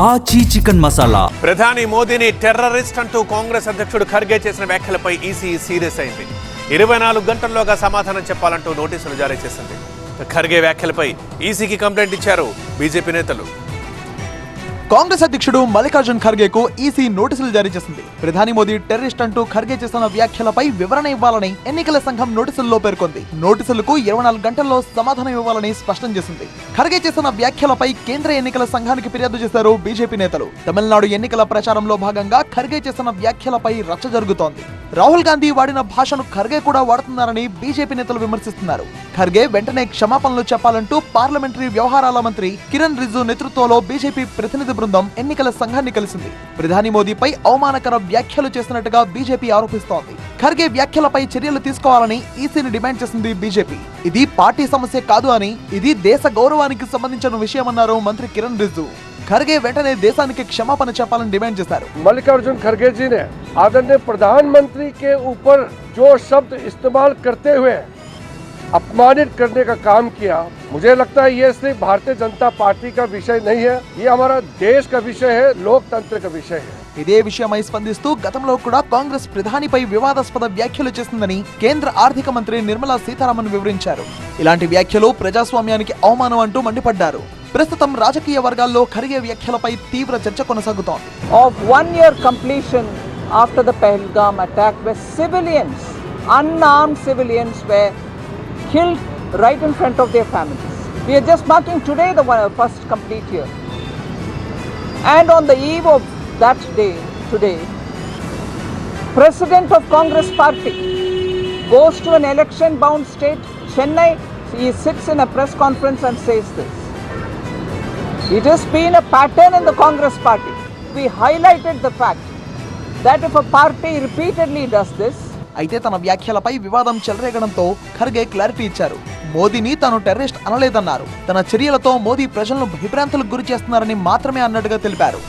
ఆచి చికెన్ మసాలా. ప్రధాని మోదీని టెర్రరిస్ట్ అంటూ కాంగ్రెస్ అధ్యక్షుడు ఖర్గే చేసిన వ్యాఖ్యలపై ఈసీ సీరియస్ అయింది. 24 గంటల్లోగా సమాధానం చెప్పాలంటూ నోటీసులు జారీ చేసింది. ఖర్గే వ్యాఖ్యలపై ఈసీకి కంప్లైంట్ ఇచ్చారు బీజేపీ నేతలు. కాంగ్రెస్ అధ్యక్షుడు మల్లికార్జున్ ఖర్గేకు ఈసీ నోటీసులు జారీ చేసింది. ప్రధాని మోదీ టెర్రరిస్ట్ అంటూ ఖర్గే చేసిన వ్యాఖ్యలపై వివరణ ఇవ్వాలని ఎన్నికల సంఘం నోటీసుల్లో పేర్కొంది. నోటీసులకు 24 గంటల్లో సమాధానం ఇవ్వాలని స్పష్టం చేసింది. ఖర్గే చేసిన వ్యాఖ్యలపై కేంద్ర ఎన్నికల సంఘానికి ఫిర్యాదు చేశారు బీజేపీ నేతలు. తమిళనాడు ఎన్నికల ప్రచారంలో భాగంగా ఖర్గే చేసిన వ్యాఖ్యలపై రచ్చ జరుగుతోంది. రాహుల్ గాంధీ వాడిన భాషను ఖర్గే కూడా వాడుతున్నారని బీజేపీ నేతలు విమర్శిస్తున్నారు. ఖర్గే వెంటనే క్షమాపణలు చెప్పాలంటూ పార్లమెంటరీ వ్యవహారాల మంత్రి కిరణ్ రిజ్జు నేతృత్వంలో బీజేపీ ప్రతినిధి బృందం ఎన్నికల సంఘాన్ని కలిసింది. ప్రధాని మోదీపై అవమానకర వ్యాఖ్యలు చేసినట్టుగా బీజేపీ ఆరోపిస్తోంది. ఖర్గే వ్యాఖ్యలపై చర్యలు తీసుకోవాలని ఈసీని డిమాండ్ చేసింది బీజేపీ. ఇది పార్టీ సమస్య కాదు అని, ఇది దేశ గౌరవానికి సంబంధించిన విషయమన్నారు మంత్రి కిరణ్ రిజ్జు. ఖర్గే వెంటనే దేశానికి క్షమాపణ చెప్పాలని డిమాండ్ చేశారు. मल्लिकार्जुन खड़गे जी ने आदरणीय प्रधानमंत्री के ऊपर जो शब्द इस्तेमाल करते हुए अपमानित करने का काम किया, मुझे लगता है ये सिर्फ भारतीय जनता पार्टी का विषय नहीं है, ये हमारा देश का विषय है, लोकतंत्र का विषय है. ఇదే విషయమై స్పందిస్తూ గతంలో కూడా కాంగ్రెస్ ప్రధానిపై వివాదాస్పద వ్యాఖ్యలు చేసిందని కేంద్ర ఆర్థిక మంత్రి నిర్మలా సీతారామన్ వివరించారు. ఇలాంటి వ్యాఖ్యలు ప్రజాస్వామ్యానికి అవమానం అంటూ మండిపడ్డారు. ప్రస్తుతం రాజకీయ వర్గాల్లో ఖర్గే వ్యాఖ్యలపై తీవ్ర చర్చ కొనసాగుతోంది. Of 1 year completion after the Pahalgam attack, where civilians, unarmed civilians, were killed right in front of their families. We are just marking today the first complete year. And on the eve of that day, today, President of Congress Party goes to an election-bound state, Chennai. He sits in a press conference and says this. It has been a pattern in the Congress Party. We highlighted the fact that if a party repeatedly does this, అయితే తన వ్యాఖ్యలపై వివాదం చెలరేగడంతో Kharge clarity ఇచ్చారు. మోదీని తాను terrorist అనలేదన్నారు. తన చర్యలతో మోదీ ప్రజలను భయభ్రాంతులకు గురి చేస్తున్నారని మాత్రమే అన్నట్టుగా తెలిపారు.